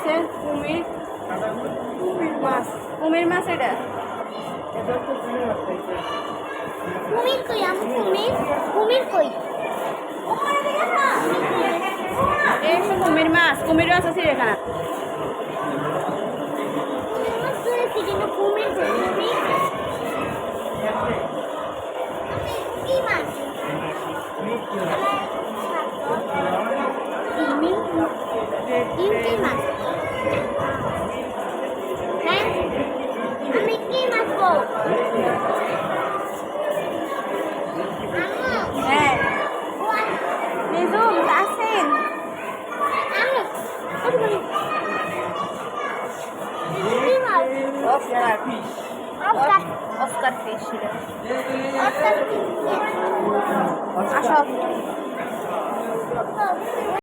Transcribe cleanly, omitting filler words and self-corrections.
হচ্ছে কুমির মাছ। কুমির মাছ এটা কুমির কই? আমি কুমির কুমির কই? এই হচ্ছে কুমির মাছ। কুমির মাছ আছে এখানে। কুমির মাছ ধরেছি কিন্তু কুমির কই? কি মাছ? কি মাছ? হ্যাঁ আমি কি মাছ গো? হ্যাঁ নিজুম আসেন। অস্কার ফিশ আসো।